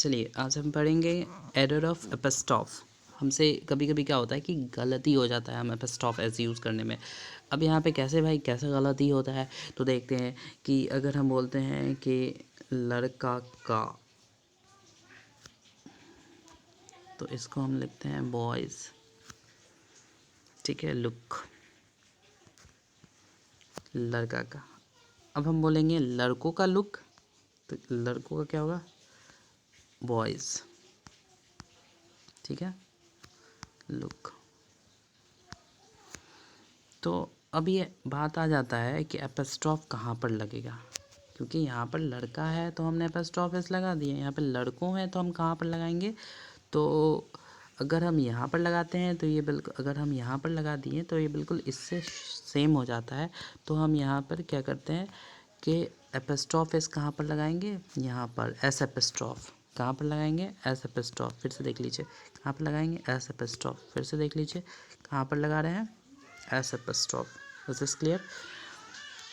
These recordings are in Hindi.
चलिए आज हम पढ़ेंगे एरर ऑफ एपिस्टॉफ। हमसे कभी कभी क्या होता है कि गलती हो जाता है हम एपिस्टॉफ ऐसे यूज़ करने में। अब यहाँ पे कैसे भाई कैसे गलती होता है तो देखते हैं कि अगर हम बोलते हैं कि लड़का का, तो इसको हम लिखते हैं बॉयज़, ठीक है। लुक लड़का का। अब हम बोलेंगे लड़कों का लुक, तो लड़कों का क्या होगा, बॉयज़, ठीक है, लुक। तो अब ये बात आ जाता है कि एपिस्ट्रॉफ कहाँ पर लगेगा, क्योंकि यहाँ पर लड़का है तो हमने एपिस्ट्रॉफ एस लगा दिए, यहाँ पर लड़कों हैं तो हम कहाँ पर लगाएंगे। तो अगर हम यहाँ पर लगाते हैं तो ये बिल्कुल, अगर हम यहाँ पर लगा दिए तो ये बिल्कुल इससे सेम हो जाता है। तो हम यहाँ पर क्या करते हैं कि एपिस्ट्रॉफ एस कहाँ पर लगाएंगे, यहाँ पर एस एपिस्ट्रॉफ कहाँ पर लगाएंगे, एस एपिस्ट्रॉफ, फिर से देख लीजिए कहाँ पर लगाएंगे, एस एपिस्ट्रॉफ, फिर से देख लीजिए कहाँ पर लगा रहे हैं, S apostrophe. Is this clear.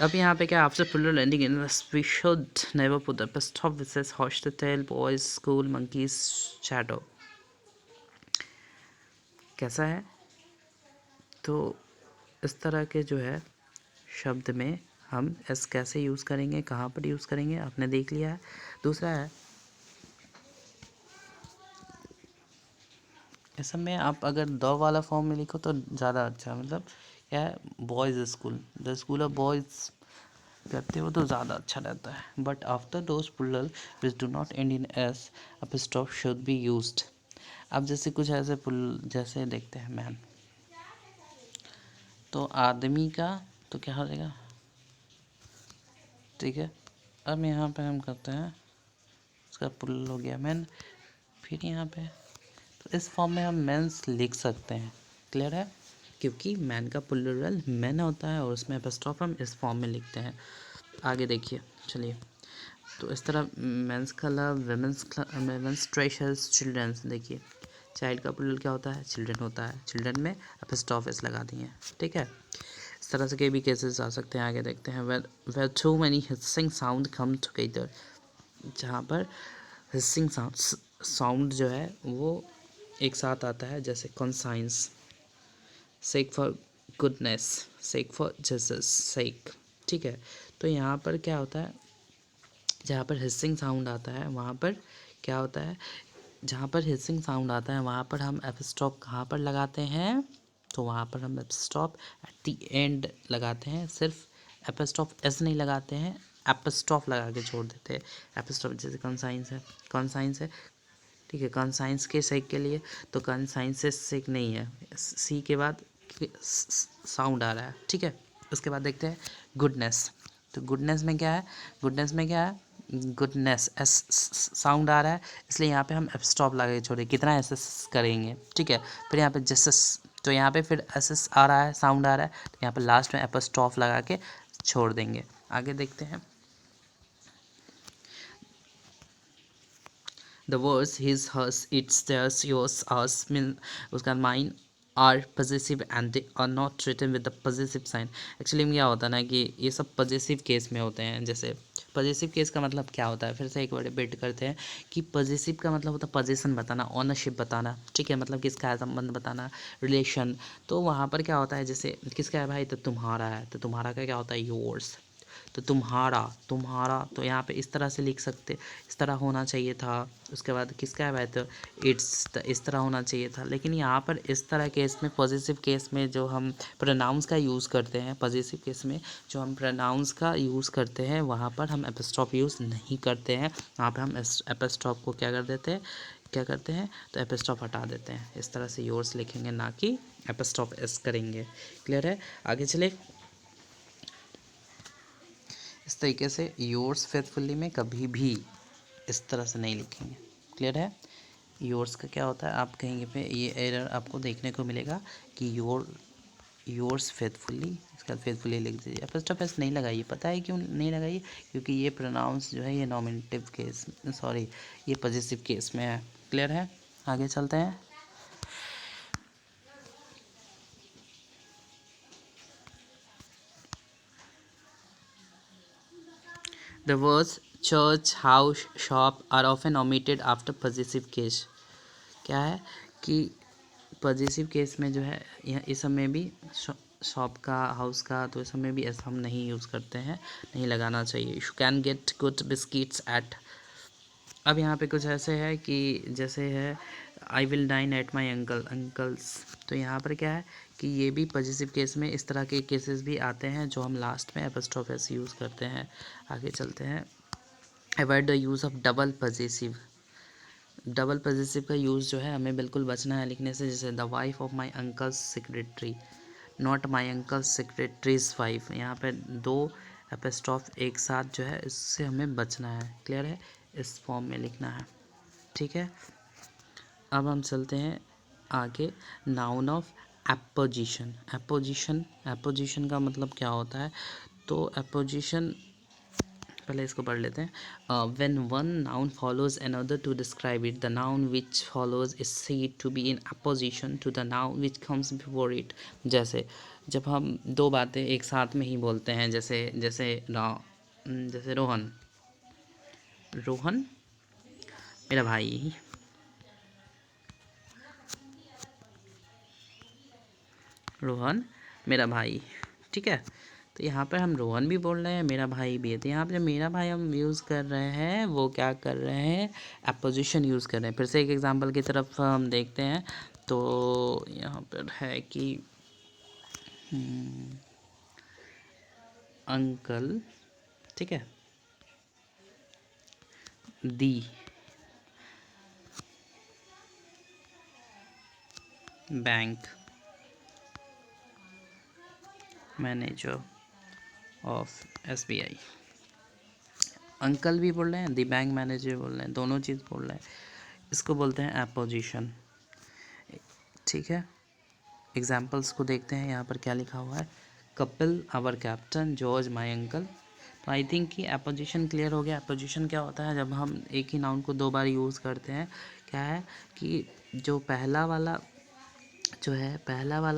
अब यहाँ पे क्या आपसे plural ending in we should never put apostrophe which says hostel boys school monkeys shadow. कैसा है, तो इस तरह के जो है शब्द में हम एस कैसे यूज़ करेंगे, कहाँ पर यूज़ करेंगे, आपने देख लिया है। दूसरा है इस सब में आप अगर द वाला फॉर्म में लिखो तो ज़्यादा अच्छा, मतलब क्या है, boys school, the school of boys करते हो तो ज़्यादा अच्छा रहता है। But after those plural which do not end in S apostrophe should be used. अब जैसे कुछ ऐसे जैसे देखते हैं मैन, तो आदमी का तो क्या हो जाएगा, ठीक है। अब यहाँ पे हम करते हैं उसका प्लूरल हो गया मैन, फिर यहाँ पे तो इस फॉर्म में हम मेंस लिख सकते हैं। क्लियर है, क्योंकि मैन का प्लूरल मैन होता है और उसमें एपिस्ट्रॉफ हम इस फॉर्म में लिखते हैं। आगे देखिए, चलिए, तो इस तरह मेंस क्लब, वेमेंस ट्रेशर्स, चिल्ड्रंस। देखिए चाइल्ड का प्लूरल क्या होता है, चिल्ड्रन होता है, चिल्ड्रन में एपिस्ट्रॉफ एस लगा दिए, ठीक है। इस तरह से के भी केसेस आ सकते हैं। आगे देखते हैं where too many hissing sound come together, जहाँ पर हिसिंग साउंड जो है वो एक साथ आता है, जैसे conscience, sake for goodness, sake for justice, sake, ठीक है। तो यहाँ पर क्या होता है, जहाँ पर हिसिंग साउंड आता है वहाँ पर क्या होता है, जहाँ पर हिसिंग साउंड आता है वहाँ पर हम एपिस्ट्रॉफ कहाँ पर लगाते हैं, तो वहाँ पर हम एपिस्ट्रॉफ एट द एंड लगाते हैं। सिर्फ एपिस्ट्रॉफ एस नहीं लगाते हैं, एपिस्ट्रॉफ लगा के छोड़ देते हैं। एपिस्ट्रॉफ जैसे कॉन्साइंस है, कॉन्साइंस है, ठीक है, कॉन्साइंस के सेक के लिए, तो कॉन्साइंस से सेक नहीं है, सी के बाद साउंड आ रहा है, ठीक है। उसके बाद देखते हैं गुडनेस, तो गुडनेस में क्या है, गुडनेस में क्या है, गुडनेस एस साउंड आ रहा है, इसलिए यहाँ पे हम एपिस्ट्रॉफ लगा के छोड़े, कितना एस एस करेंगे, ठीक है। फिर यहाँ पे जस्टिस, तो यहाँ पे फिर एस एस आ रहा है, साउंड आ रहा है, तो यहाँ पे लास्ट में एपिस्ट्रॉफ लगा के छोड़ देंगे। आगे देखते हैं the words his, hers, its, theirs, yours, ours, उसका mine are possessive and they are not written with the possessive sign। Actually में क्या होता है ना कि ये सब पॉजेसिव केस में होते हैं। जैसे पॉजेसिव केस का मतलब क्या होता है, फिर से एक बार रिपीट करते हैं कि पॉजेसिव का मतलब होता है पोजीशन बताना, ओनरशिप बताना, ठीक है, मतलब किसका है संबंध बताना, रिलेशन। तो वहाँ पर क्या होता है, जैसे किसका है भाई, तो तुम्हारा है, तो तुम्हारा का क्या होता है, योर्स, तो तुम्हारा, तुम्हारा, तो यहाँ पे इस तरह से लिख सकते, इस तरह होना चाहिए था। उसके बाद किसका है भाई, तो इट्स, इस तरह होना चाहिए था। लेकिन यहाँ पर इस तरह केस में, पॉजिटिव केस में जो हम प्रोनाउंस का यूज़ करते हैं, पॉजिटिव केस में जो हम प्रोनाउंस का यूज़ करते हैं वहाँ पर हम एपिस्ट्रॉफ यूज़ नहीं करते हैं। वहाँ पर हम एपिस्ट्रॉफ को क्या कर देते हैं, क्या करते हैं, तो एपिस्ट्रॉफ हटा देते हैं। इस तरह से योर्स लिखेंगे, ना कि एपिस्ट्रॉफ एस करेंगे। क्लियर है, आगे चले। इस तरीके से योर्स फेथफुली में कभी भी इस तरह से नहीं लिखेंगे। क्लियर है, योर्स का क्या होता है, आप कहीं पे ये एरर आपको देखने को मिलेगा कि योर्स फेथफुली, इसका फेथफुली लिख दीजिए, एपिस्ट्रॉफ एस नहीं लगाइए। पता है क्यों नहीं लगाइए, क्योंकि ये प्रोनाउंस जो है ये नॉमिनेटिव केस, सॉरी ये पॉजिटिव केस में है। क्लियर है, आगे चलते हैं। The words church, house, shop are often omitted after positive case. क्या है कि पॉजिटिव केस में जो है इस समय भी शॉप का, हाउस का, तो इस समय भी ऐसा हम नहीं यूज़ करते हैं, नहीं लगाना चाहिए। You can get good biscuits at. अब यहाँ पे कुछ ऐसे है कि जैसे है I will dine at my uncle's. तो यहाँ पर क्या है कि ये भी पॉजिटिव केस में इस तरह के केसेस भी आते हैं जो हम लास्ट में एपोस्ट्रोफ एस यूज़ करते हैं। आगे चलते हैं। Avoid the use of double positive. Double positive का यूज़ जो है हमें बिल्कुल बचना है लिखने से, जैसे the wife of my uncle's secretary, not my uncle's secretary's wife. यहाँ पे दो एपोस्ट्रोफ एक साथ जो है, इससे हमें बचना है। क्लियर है? इस फॉर्म में लिखना है। ठीक है, अब हम चलते हैं आगे। Noun of apposition. एपोजिशन का मतलब क्या होता है? तो एपोजिशन, पहले इसको पढ़ लेते हैं। When one noun follows another to describe it, the noun which follows is said to be in apposition to the noun which comes before it. जैसे जब हम दो बातें एक साथ में ही बोलते हैं, जैसे जैसे रोहन, रोहन मेरा भाई, रोहन मेरा भाई। ठीक है, तो यहाँ पर हम रोहन भी बोल रहे हैं, मेरा भाई भी है। तो यहाँ पर जो मेरा भाई हम यूज़ कर रहे हैं वो क्या कर रहे हैं? अपोजिशन यूज़ कर रहे हैं। फिर से एक एग्जांपल की तरफ हम देखते हैं। तो यहाँ पर है कि अंकल, ठीक है, the bank manager of SBI। Uncle भी बोल रहे हैं, दी बैंक मैनेजर बोल रहे हैं, दोनों चीज़ बोल रहे हैं। इसको बोलते हैं अपोजिशन। ठीक है, एग्जाम्पल्स को देखते हैं। यहाँ पर क्या लिखा हुआ है? Kapil our captain, George my uncle. तो आई थिंक कि अपोजिशन क्लियर हो गया। अपोजिशन क्या होता है? जब हम एक ही नाउन को दो बार यूज़ करते हैं। क्या है कि जो पहला वाला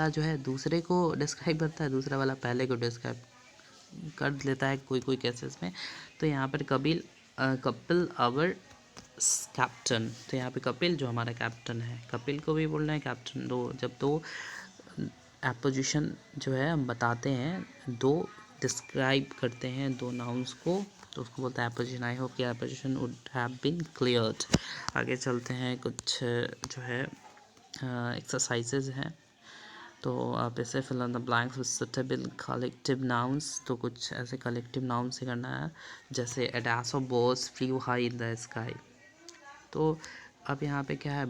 जो है दूसरे को डिस्क्राइब करता है, दूसरा वाला पहले को डिस्क्राइब कर लेता है कोई कोई केसेस में। तो यहाँ पर कपिल आवर कैप्टन, तो यहाँ पे कपिल जो हमारा कैप्टन है, कपिल को भी बोलना है कैप्टन। जब दो एपोजिशन जो है हम बताते हैं, दो डिस्क्राइब करते हैं दो नाउन्स को, तो उसको बोलते हैं एपोजिशन। आई होप कि apposition would have been cleared. आगे चलते हैं। कुछ जो है एक्सरसाइजेज हैं, तो आप इसे fill in the blanks with suitable collective nouns. तो कुछ ऐसे कलेक्टिव नाउन से करना है, जैसे a dash of birds flew high in the sky. तो अब यहाँ पे क्या है?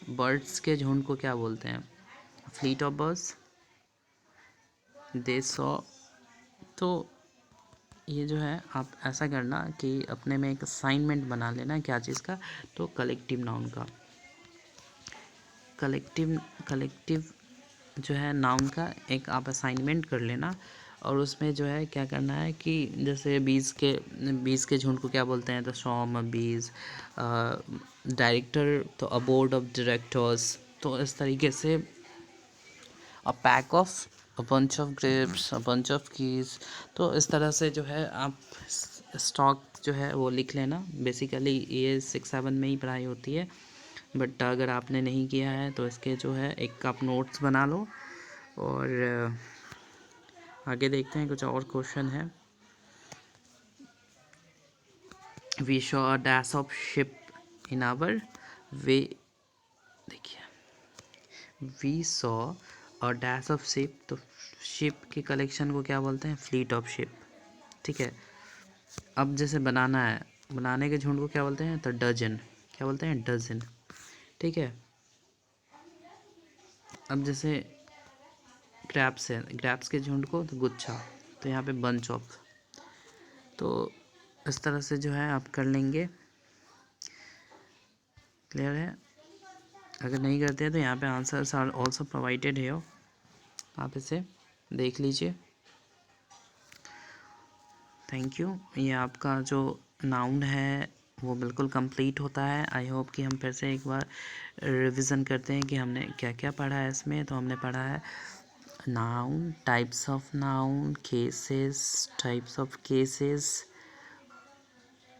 बर्ड्स के झुंड को क्या बोलते हैं? Fleet of birds, they saw. तो ये जो है आप ऐसा करना कि अपने में एक असाइनमेंट बना लेना, क्या चीज़ का? तो कलेक्टिव नाउन का। कलेक्टिव जो है नाउन का एक आप असाइनमेंट कर लेना, और उसमें जो है क्या करना है कि जैसे बीज के झुंड को क्या बोलते हैं? तो सॉर्म ऑफ बीज। डायरेक्टर तो अ बोर्ड ऑफ डायरेक्टर्स। तो इस तरीके से a pack of a bunch of grapes, a bunch of keys. तो इस तरह से जो है आप स्टॉक जो है वो लिख लेना। बेसिकली ये 6-7 में ही पढ़ाई होती है, बट अगर आपने नहीं किया है तो इसके जो है एक आप नोट्स बना लो। और आगे देखते हैं, कुछ और क्वेश्चन है। We saw a dash of ship in our way. देखिए, we saw a dash of ship, तो शिप के कलेक्शन को क्या बोलते हैं? Fleet of ship. ठीक है, अब जैसे बनाना है, बनाने के झुंड को क्या बोलते हैं? तो डजन। क्या बोलते हैं? डजन। ठीक है, अब जैसे ग्रैप्स है, ग्रैप्स के झुंड को तो गुच्छा, तो यहाँ पे बंच ऑफ। तो इस तरह से जो है आप कर लेंगे। क्लियर है? अगर नहीं करते हैं तो यहाँ पे आंसर्स आर ऑल्सो प्रोवाइडेड है, आप इसे देख लीजिए। Thank you. ये आपका जो नाउन है वो बिल्कुल कंप्लीट होता है। आई होप कि हम फिर से एक बार रिवीजन करते हैं कि हमने क्या क्या पढ़ा है इसमें। तो हमने पढ़ा है noun, types of noun, cases, types of cases,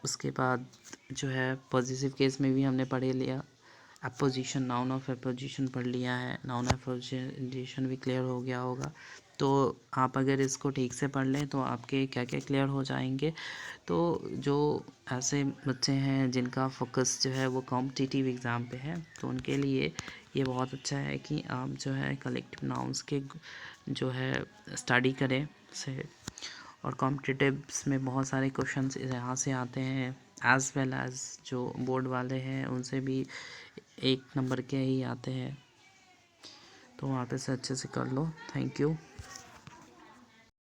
उसके बाद जो है पॉजिटिव केस में भी हमने पढ़ लिया। अपोजिशन, नाउन ऑफ अपोजिशन पढ़ लिया है, नाउन ऑफ अपोजिशन भी क्लियर हो गया होगा। तो आप अगर इसको ठीक से पढ़ लें तो आपके क्या क्या क्लियर हो जाएंगे। तो जो ऐसे बच्चे हैं जिनका फोकस जो है वो कॉम्पिटिटिव एग्ज़ाम पे है, तो उनके लिए ये बहुत अच्छा है कि आप जो है कलेक्टिव नाउन्स के जो है स्टडी करें से। और कॉम्पिटिटिव्स में बहुत सारे क्वेश्चंस यहाँ से आते हैं, एज़ वेल एज़ जो बोर्ड वाले हैं उनसे भी 1 नंबर के ही आते हैं। तो वहाँ पे से अच्छे से कर लो। Thank you.